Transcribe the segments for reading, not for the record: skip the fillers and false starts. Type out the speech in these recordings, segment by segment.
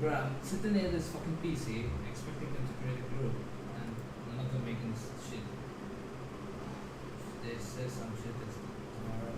Bruh, I'm sitting near this fucking PC, expecting them to create a group, and none of them making shit. They say some shit is tomorrow.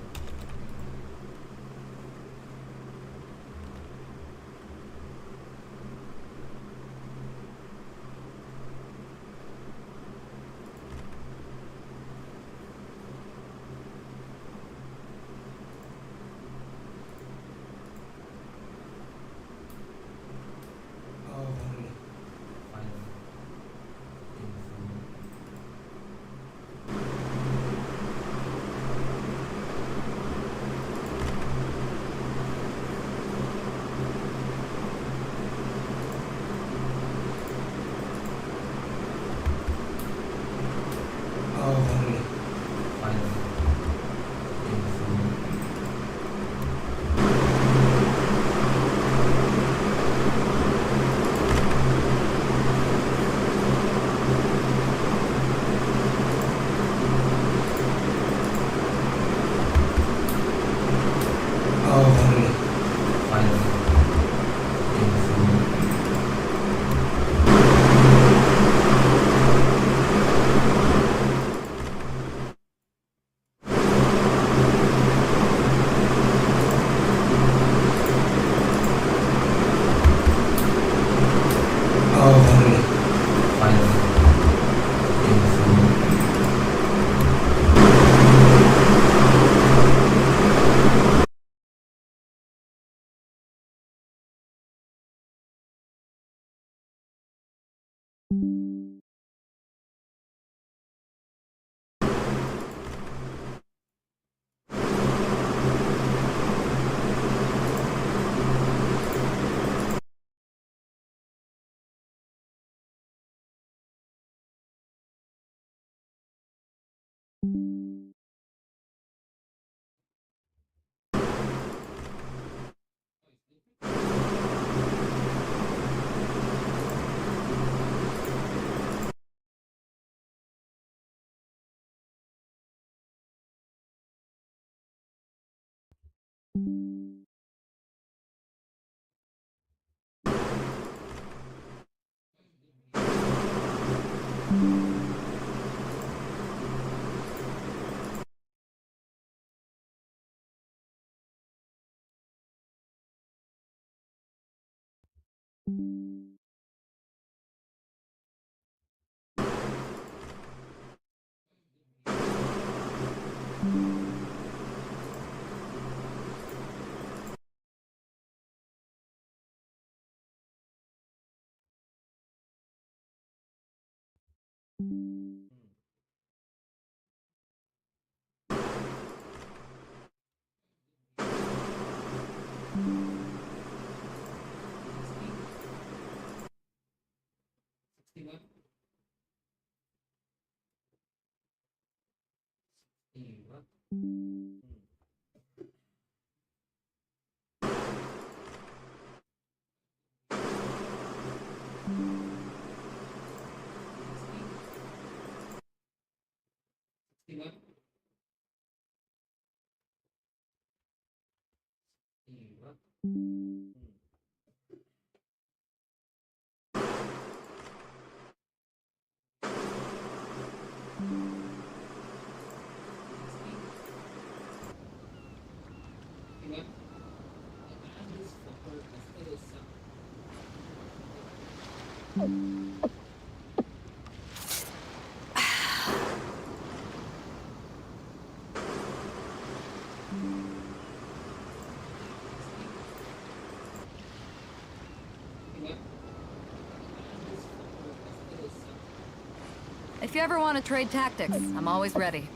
If you ever want to trade tactics, I'm always ready.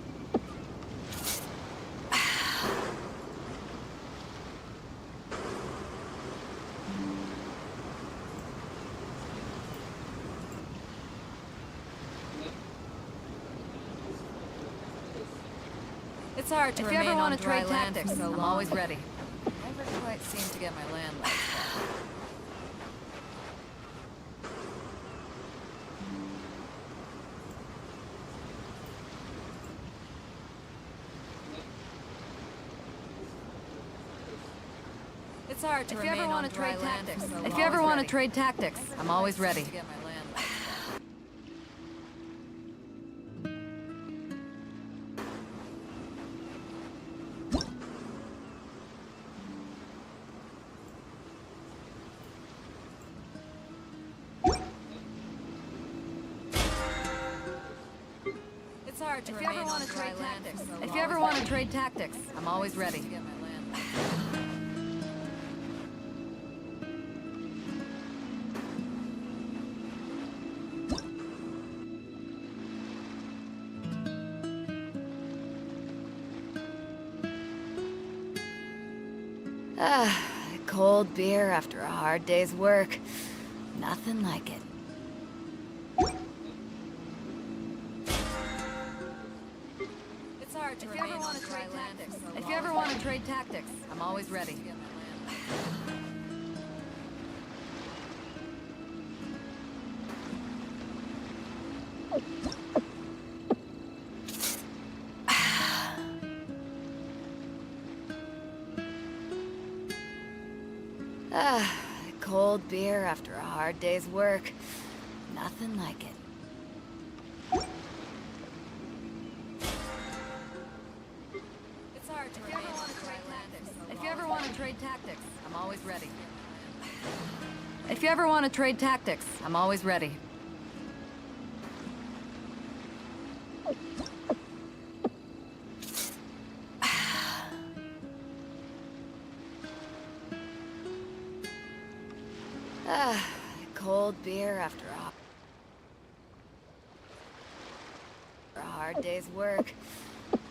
It's hard to remain on dry land for so long. I'm always ready. Never quite seem to get my land legs back. It's hard to remain on dry land for so long. If you ever want to want to trade tactics, I'm always ready. To get my land back. It's hard to remain on dry land for so long. If you ever want to trade tactics, I'm always ready. To get my land back. Cold beer after a hard day's work. Nothing like it. It's hard to remain on dry land for so long. If you ever want to trade tactics, I'm always ready. To get my land back. Cold beer after a hard day's work. Nothing like it. It's hard to remain on dry land. If you ever want to trade tactics, I'm always ready. If you ever want to trade tactics, I'm always ready. Cold beer after a hard day's work.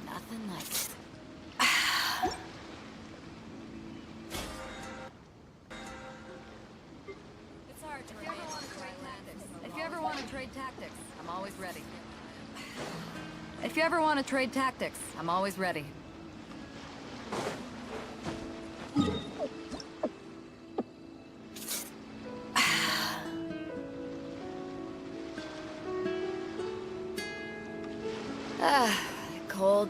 Nothing like it. It's hard to remain on dry land. If you ever want to trade tactics, I'm always ready. If you ever want to trade tactics, I'm always ready. Cold.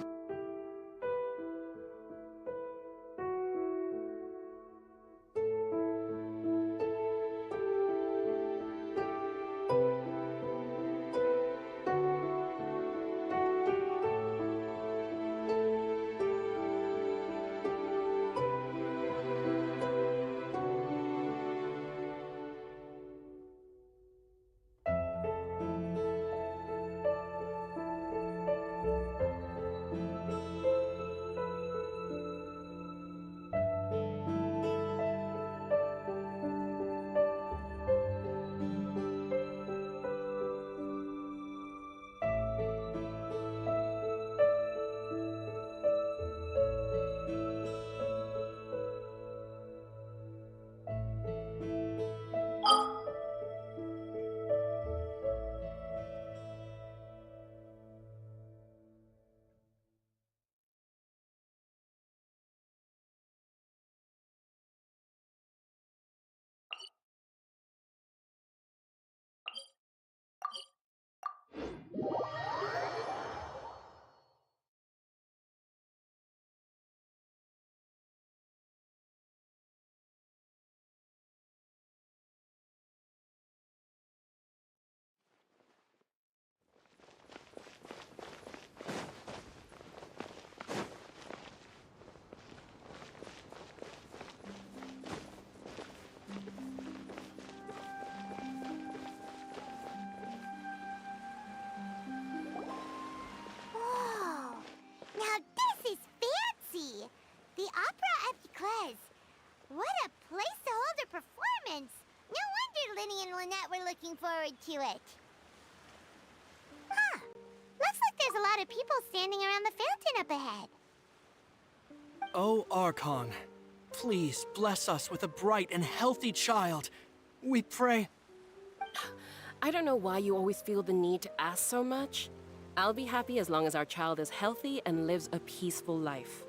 The Opera at Eclairs. What a place to hold a performance. No wonder Linny and Lynette were looking forward to it. Huh. Looks like there's a lot of people standing around the fountain up ahead. Oh, Archon, please bless us with a bright and healthy child. We pray. I don't know why you always feel the need to ask so much. I'll be happy as long as our child is healthy and lives a peaceful life.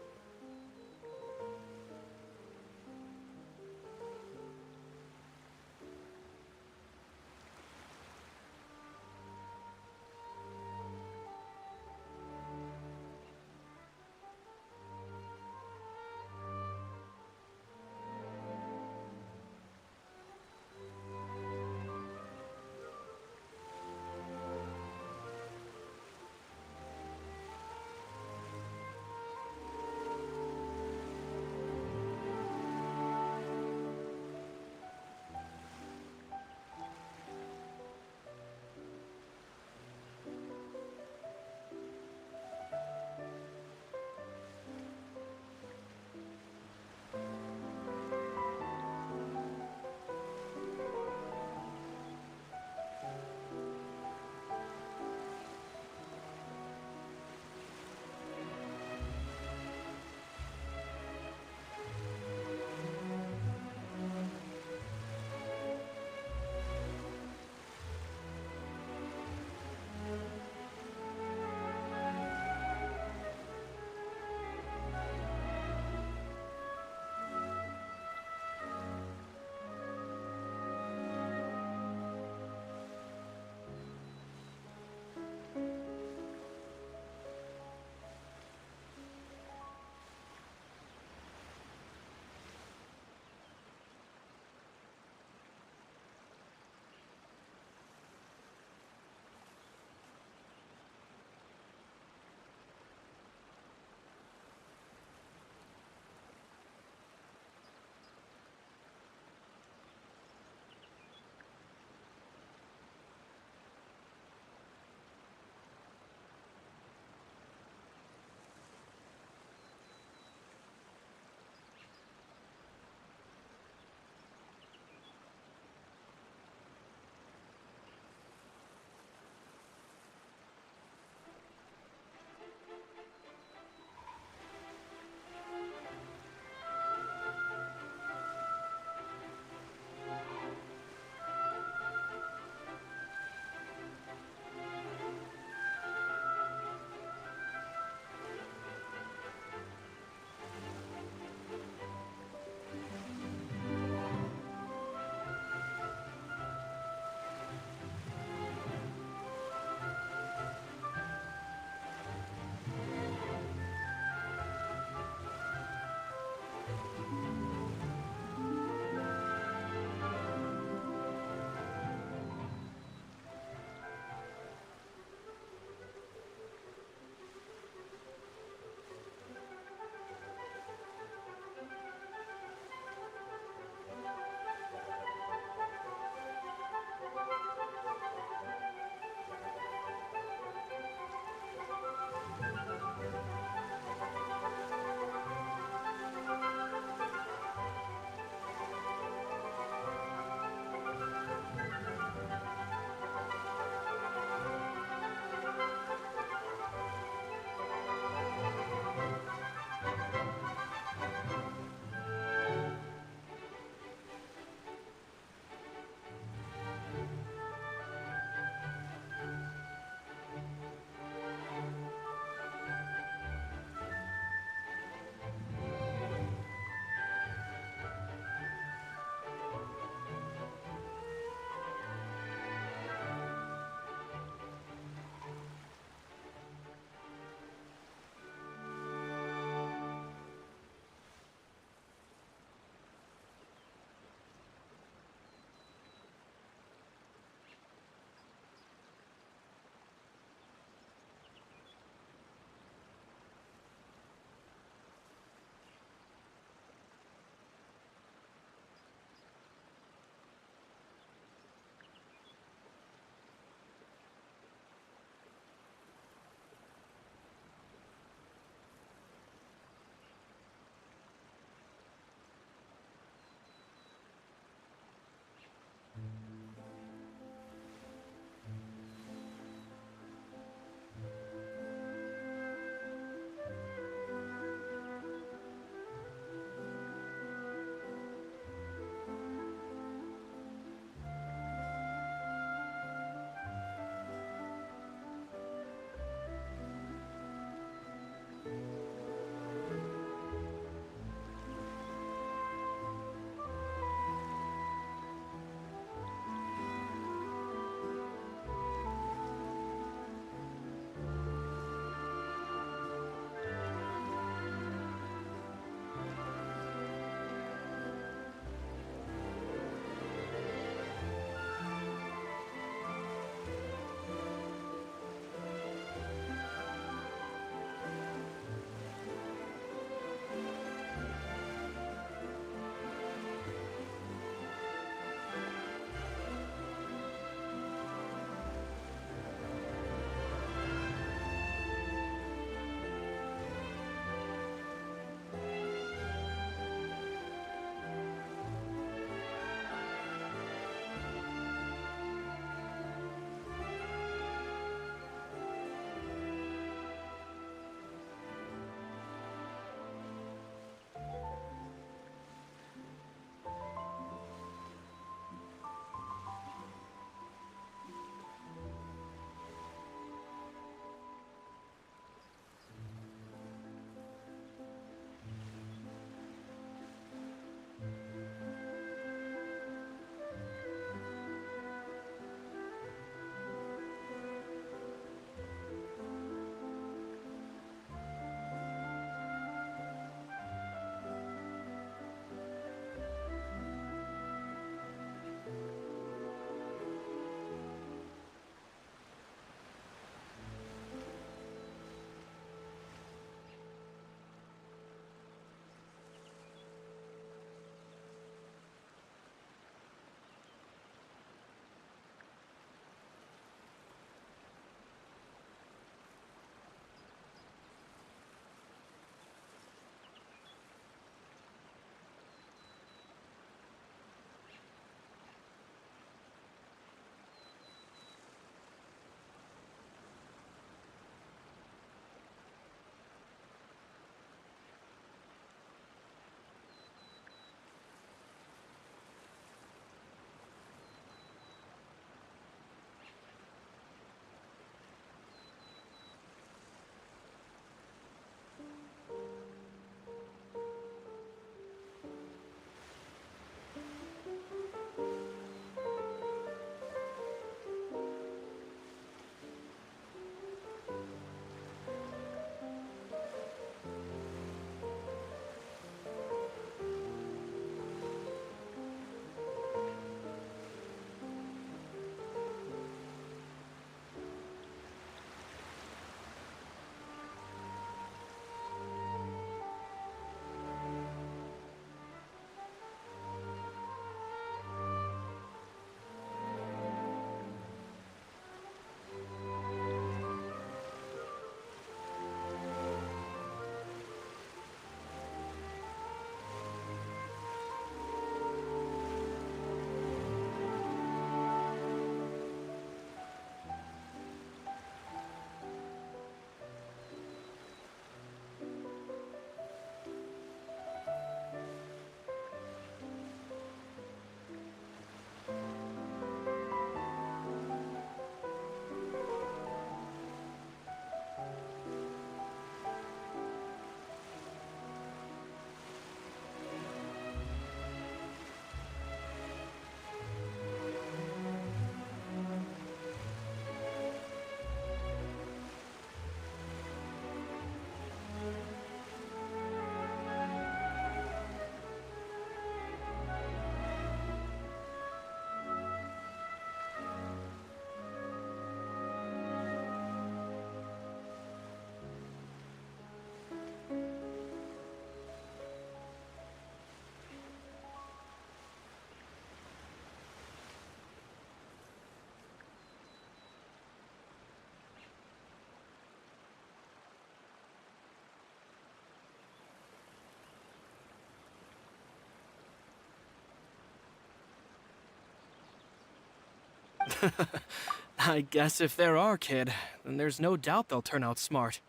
I guess if they're our kid, then there's no doubt they'll turn out smart.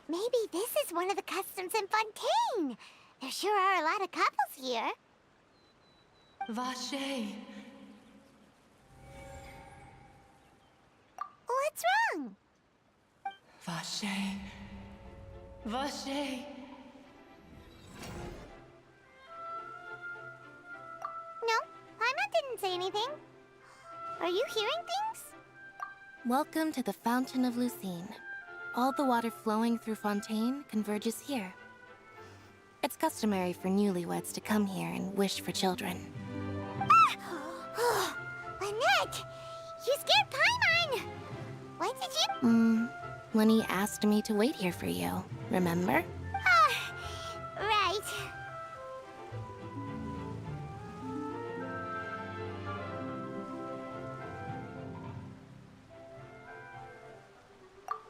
Maybe this is one of the customs in Fontaine. There sure are a lot of couples here. Vache. What's wrong? Vache. Vache. No, Paimon didn't say anything. Are you hearing things? Welcome to the Fountain of Lucine. All the water flowing through Fontaine converges here. It's customary for newlyweds to come here and wish for children. Ah! Lynette! You scared Paimon! Why did you... Lenny asked me to wait here for you, remember? Ah, right.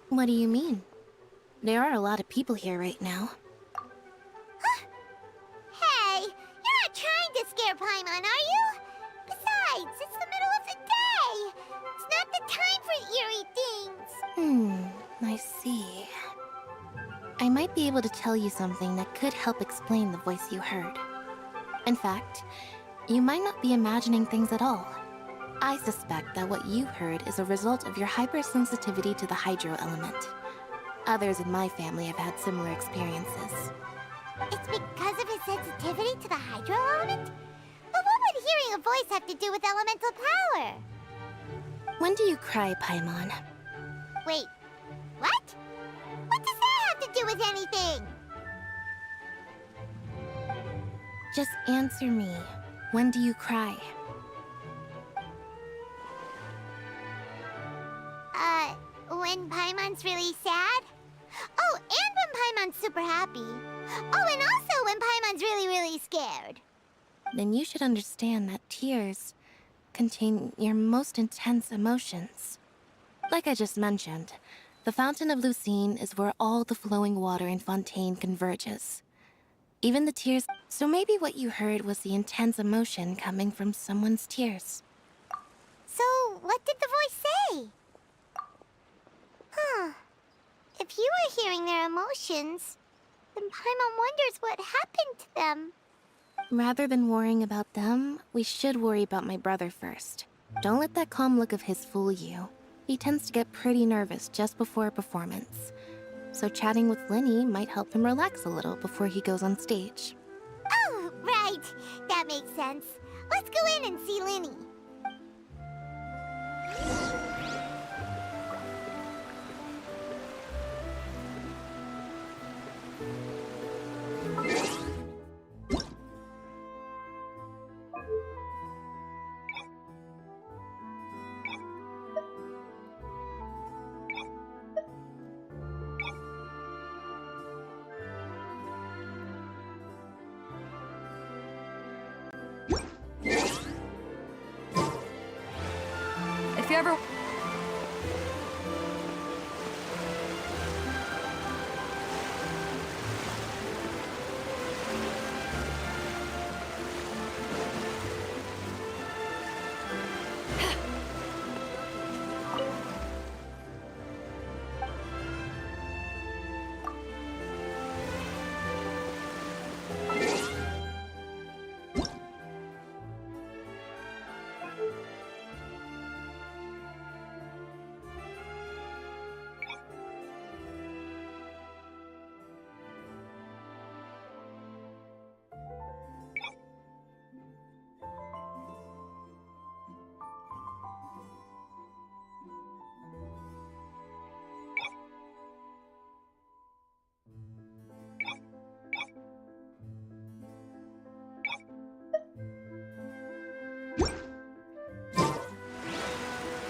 What do you mean? There are a lot of people here right now. Hey, you're not trying to scare Paimon, are you? Besides, it's the middle of the day. It's not the time for eerie things. I see. I might be able to tell you something that could help explain the voice you heard. In fact, you might not be imagining things at all. I suspect that what you heard is a result of your hypersensitivity to the hydro element. Others in my family have had similar experiences. It's because of his sensitivity to the hydro element? But what would hearing a voice have to do with elemental power? When do you cry, Paimon? Wait, what? What does that have to do with anything? Just answer me. When do you cry? When Paimon's really sad? Oh, and when Paimon's super happy. Oh, and also when Paimon's really, really scared. Then you should understand that tears contain your most intense emotions. Like I just mentioned, the Fountain of Lucine is where all the flowing water in Fontaine converges. Even the tears... So maybe what you heard was the intense emotion coming from someone's tears. So, what did the voice say? Huh. If you were hearing their emotions, then Paimon wonders what happened to them. Rather than worrying about them, we should worry about my brother first. Don't let that calm look of his fool you. He tends to get pretty nervous just before a performance. So chatting with Lenny might help him relax a little before he goes on stage. Oh, right. That makes sense. Let's go in and see Linny. If you ever...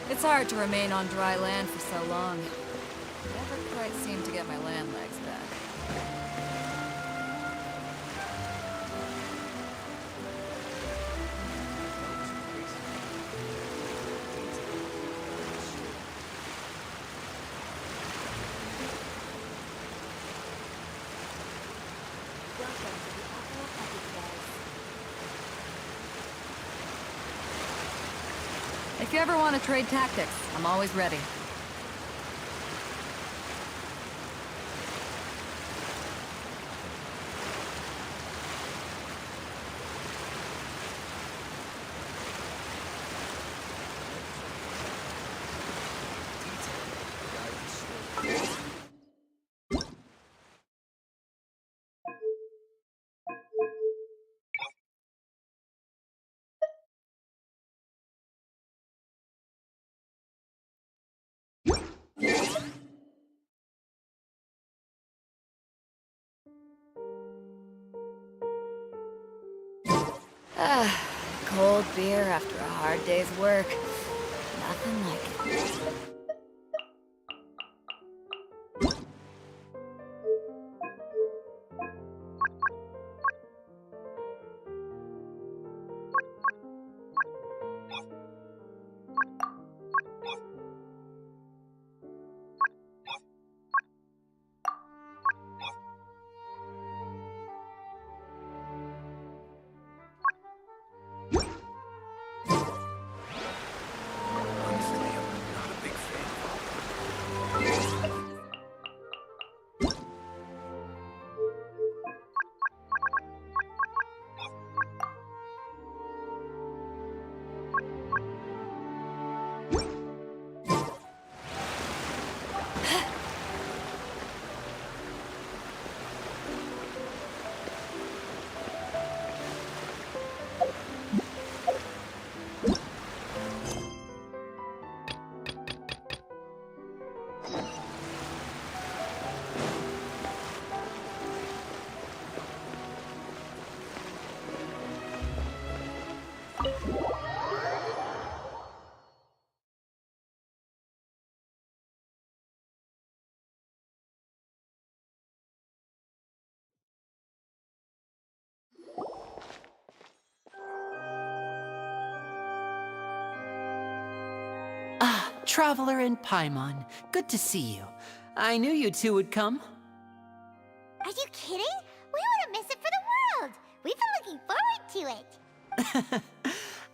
It's hard to remain on dry land for so long. Never quite seem to get my land legs back. If you ever want to trade tactics, I'm always ready. Ah, cold beer after a hard day's work. Nothing like it. Ah, Traveler and Paimon. Good to see you. I knew you two would come. Are you kidding? We wouldn't miss it for the world. We've been looking forward to it.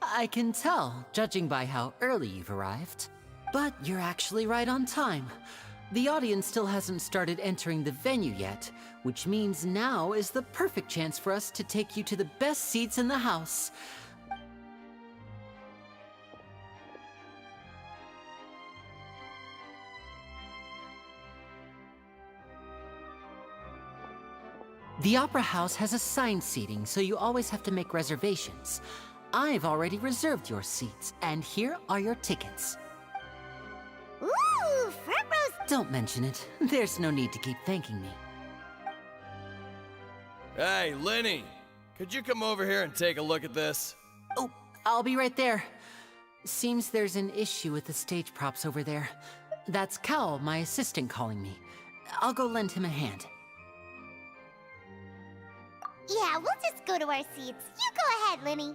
I can tell, judging by how early you've arrived. But you're actually right on time. The audience still hasn't started entering the venue yet, which means now is the perfect chance for us to take you to the best seats in the house. The Opera House has assigned seating, so you always have to make reservations. I've already reserved your seats, and here are your tickets. Ooh, front rows. Don't mention it. There's no need to keep thanking me. Hey, Lenny! Could you come over here and take a look at this? Oh, I'll be right there. Seems there's an issue with the stage props over there. That's Cal, my assistant, calling me. I'll go lend him a hand. Yeah, we'll just go to our seats. You go ahead, Lenny.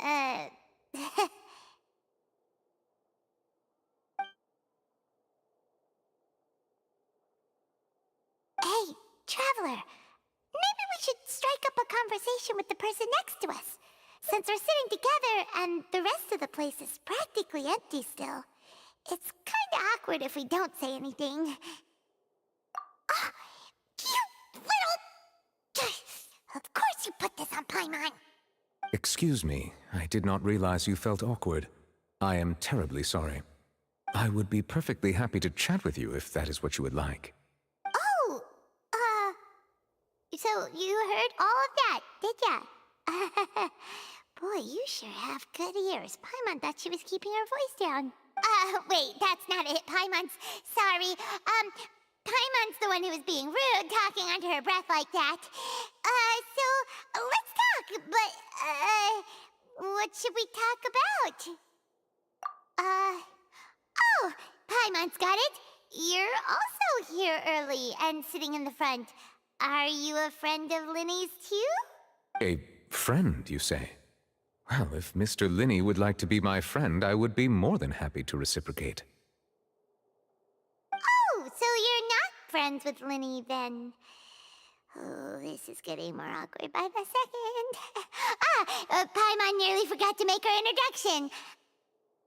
Hey, Traveler. Maybe we should strike up a conversation with the person next to us. Since we're sitting together and the rest of the place is practically empty still, it's kinda awkward if we don't say anything. Ah, you little... Of course you put this on Paimon! Excuse me, I did not realize you felt awkward. I am terribly sorry. I would be perfectly happy to chat with you if that is what you would like. Oh, so you heard all of that, did ya? Boy, you sure have good ears. Paimon thought she was keeping her voice down. Wait, that's not it. Paimon's... Sorry. Paimon's the one who was being rude, talking under her breath like that. So, let's talk, but, what should we talk about? Oh, Paimon's got it. You're also here early and sitting in the front. Are you a friend of Linny's too? A friend, you say? Well, if Mr. Linney would like to be my friend, I would be more than happy to reciprocate. Oh, so you're not friends with Linny then? Oh, this is getting more awkward by the second. Paimon nearly forgot to make her introduction.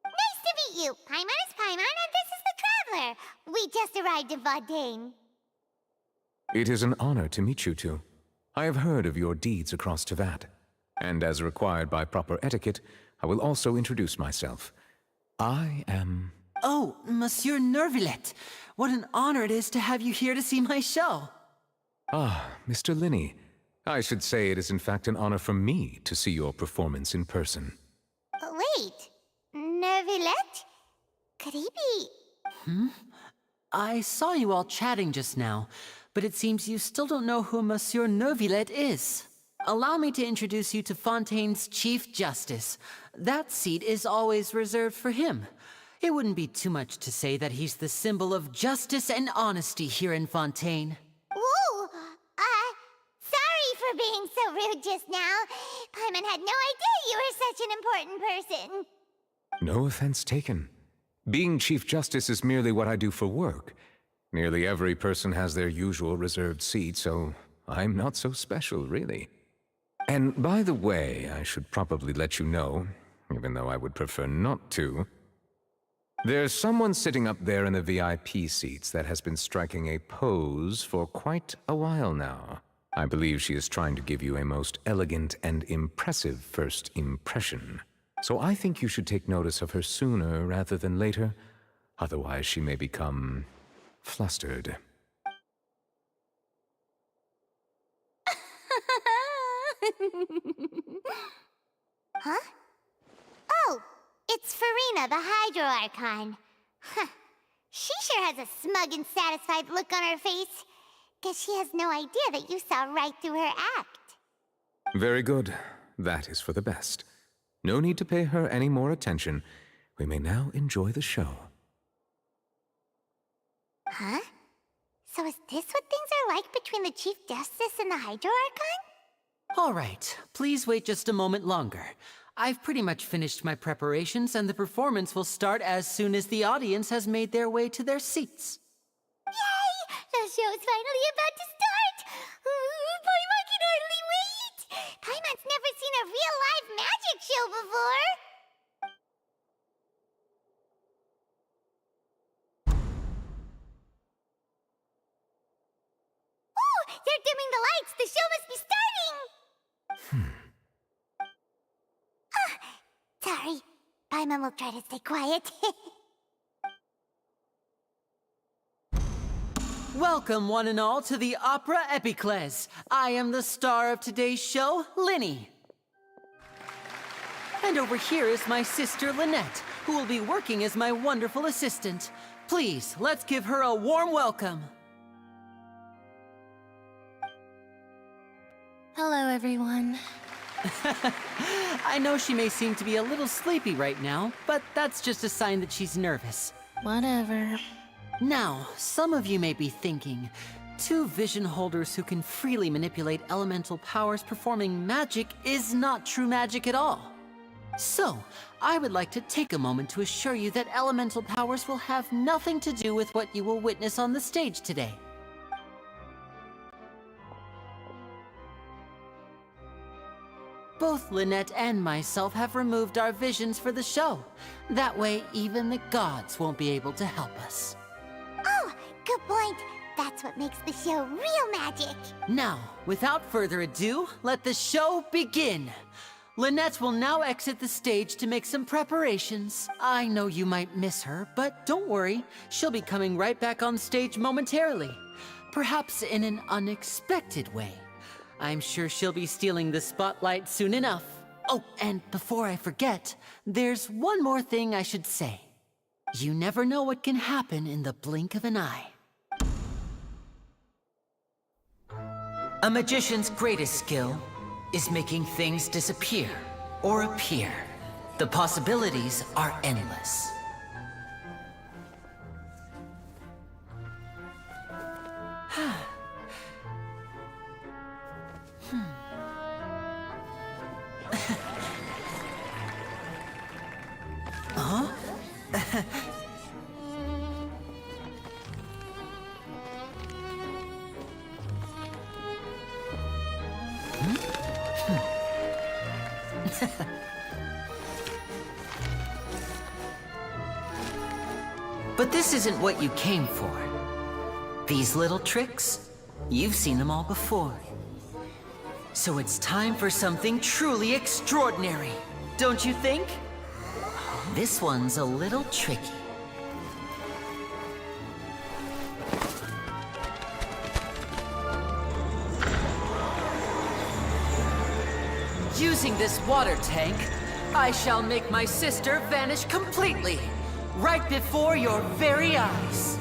Nice to meet you. Paimon is Paimon, and this is the Traveler. We just arrived in Fontaine. It is an honor to meet you two. I have heard of your deeds across Tevat, and as required by proper etiquette, I will also introduce myself. I am... Oh, Monsieur Nervillet, what an honor it is to have you here to see my show. Ah, Mr. Linney. I should say it is in fact an honor for me to see your performance in person. Wait, Nervillet? Could he be... I saw you all chatting just now, but it seems you still don't know who Monsieur Nervillet is. Allow me to introduce you to Fontaine's Chief Justice. That seat is always reserved for him. It wouldn't be too much to say that he's the symbol of justice and honesty here in Fontaine. Whoa! Sorry for being so rude just now. Paimon had no idea you were such an important person. No offense taken. Being Chief Justice is merely what I do for work. Nearly every person has their usual reserved seat, so I'm not so special, really. And by the way, I should probably let you know, even though I would prefer not to, there's someone sitting up there in the VIP seats that has been striking a pose for quite a while now. I believe she is trying to give you a most elegant and impressive first impression. So I think you should take notice of her sooner rather than later. Otherwise, she may become flustered. Huh? Oh, it's Farina, the Hydro Archon. Huh. She sure has a smug and satisfied look on her face. Guess she has no idea that you saw right through her act. Very good. That is for the best. No need to pay her any more attention. We may now enjoy the show. Huh? So is this what things are like between the Chief Justice and the Hydro Archon? All right, please wait just a moment longer. I've pretty much finished my preparations, and the performance will start as soon as the audience has made their way to their seats. Yay! The show's finally about to start! Paimon can hardly wait! Paimon's never seen a real live magic show before! Oh! They're dimming the lights! The show must be starting! Sorry. Paimon will try to stay quiet. Welcome, one and all, to the Opera Epiclese. I am the star of today's show, Linny. And over here is my sister, Lynette, who will be working as my wonderful assistant. Please, let's give her a warm welcome. Hello, everyone. I know she may seem to be a little sleepy right now, but that's just a sign that she's nervous. Whatever. Now, some of you may be thinking, two vision holders who can freely manipulate elemental powers performing magic is not true magic at all. So, I would like to take a moment to assure you that elemental powers will have nothing to do with what you will witness on the stage today. Both Lynette and myself have removed our visions for the show. That way, even the gods won't be able to help us. Oh, good point. That's what makes the show real magic. Now, without further ado, let the show begin. Lynette will now exit the stage to make some preparations. I know you might miss her, but don't worry. She'll be coming right back on stage momentarily. Perhaps in an unexpected way. I'm sure she'll be stealing the spotlight soon enough. Oh, and before I forget, there's one more thing I should say. You never know what can happen in the blink of an eye. A magician's greatest skill is making things disappear or appear. The possibilities are endless. But this isn't what you came for. These little tricks, you've seen them all before. So it's time for something truly extraordinary, don't you think? This one's a little tricky. Using this water tank, I shall make my sister vanish completely, right before your very eyes.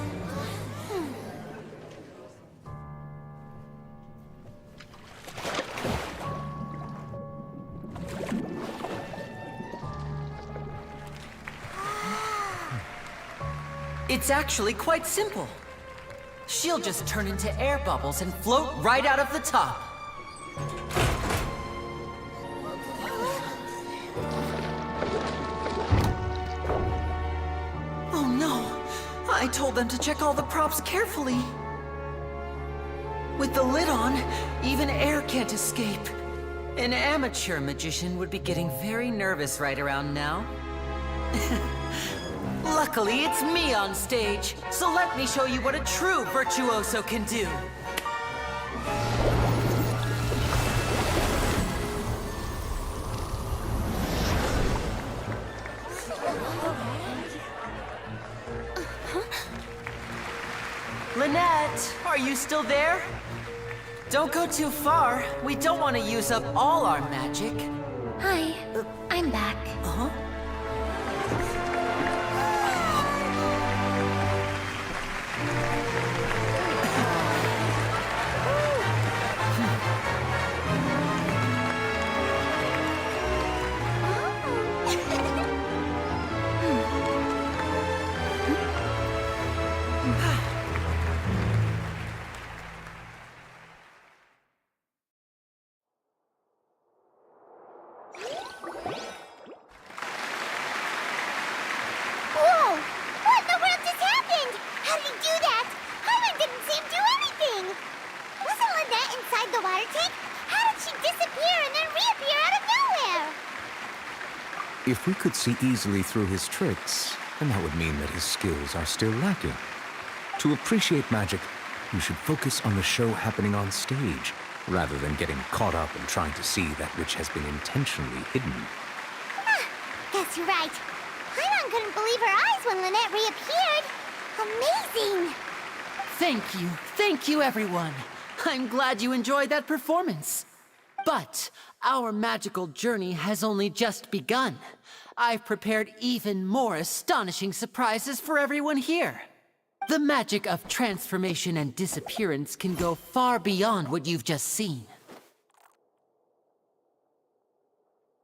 It's actually quite simple. She'll just turn into air bubbles and float right out of the top. Oh no! I told them to check all the props carefully. With the lid on, even air can't escape. An amateur magician would be getting very nervous right around now. Luckily, it's me on stage, so let me show you what a true virtuoso can do. Lynette, are you still there? Don't go too far. We don't want to use up all our magic. Hi, I'm back. Uh-huh. Whoa! What in the world just happened? How did he do that? Paimon didn't see him do anything. Wasn't Lynette inside the water tank? How did she disappear and then reappear out of nowhere? If we could see easily through his tricks, then that would mean that his skills are still lacking. To appreciate magic, you should focus on the show happening on stage, rather than getting caught up in trying to see that which has been intentionally hidden. Guess you're right. Paimon couldn't believe her eyes when Lynette reappeared. Amazing! Thank you everyone. I'm glad you enjoyed that performance. But our magical journey has only just begun. I've prepared even more astonishing surprises for everyone here. The magic of transformation and disappearance can go far beyond what you've just seen.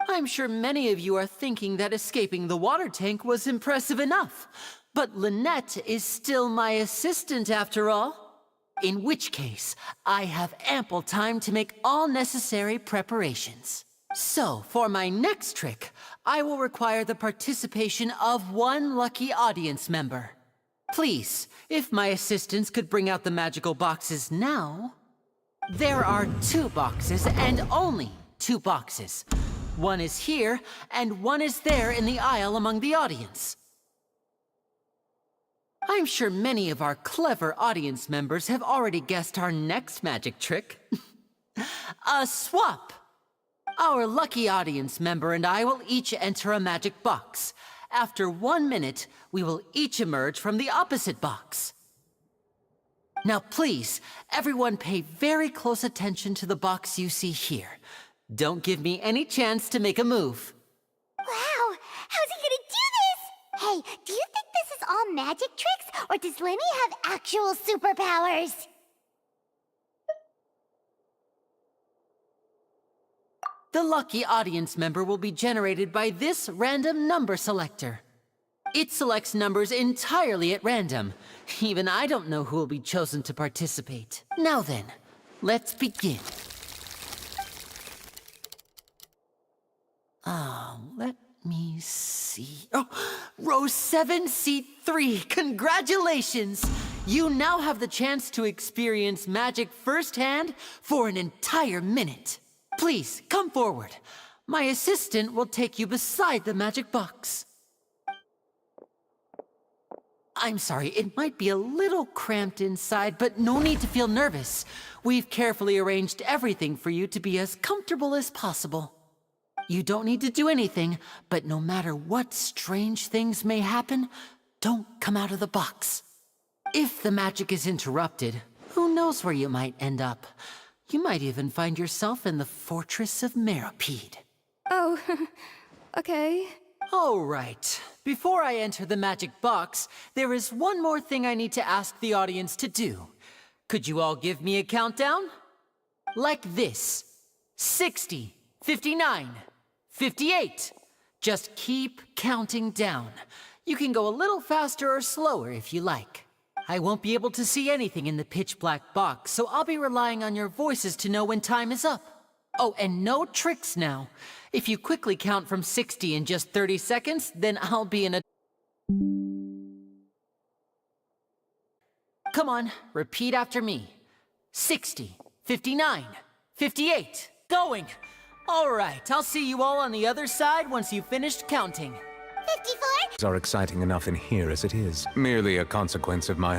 I'm sure many of you are thinking that escaping the water tank was impressive enough. But Lynette is still my assistant after all. In which case, I have ample time to make all necessary preparations. So, for my next trick, I will require the participation of one lucky audience member. Please, if my assistants could bring out the magical boxes now. There are 2 boxes, and only 2 boxes. One is here, and one is there in the aisle among the audience. I'm sure many of our clever audience members have already guessed our next magic trick. A swap! Our lucky audience member and I will each enter a magic box. After 1 minute, we will each emerge from the opposite box. Now please, everyone pay very close attention to the box you see here. Don't give me any chance to make a move. Wow, how's he gonna do this? Hey, do you think this is all magic tricks, or does Lemmy have actual superpowers? The lucky audience member will be generated by this random number selector. It selects numbers entirely at random. Even I don't know who will be chosen to participate. Now then, let's begin. Let me see. Oh, row 7, seat 3. Congratulations! You now have the chance to experience magic firsthand for an entire minute. Please, come forward. My assistant will take you beside the magic box. I'm sorry, it might be a little cramped inside, but no need to feel nervous. We've carefully arranged everything for you to be as comfortable as possible. You don't need to do anything, but no matter what strange things may happen, don't come out of the box. If the magic is interrupted, who knows where you might end up? You might even find yourself in the Fortress of Meropide. Oh, okay. All right. Before I enter the magic box, there is one more thing I need to ask the audience to do. Could you all give me a countdown? Like this. 60, 59, 58. Just keep counting down. You can go a little faster or slower if you like. I won't be able to see anything in the pitch-black box, so I'll be relying on your voices to know when time is up. Oh, and no tricks now. If you quickly count from 60 in just 30 seconds, then I'll be in a... Come on, repeat after me. 60, 59, 58. Going! All right, I'll see you all on the other side once you've finished counting. 54? Are exciting enough in here as it is. Merely a consequence of my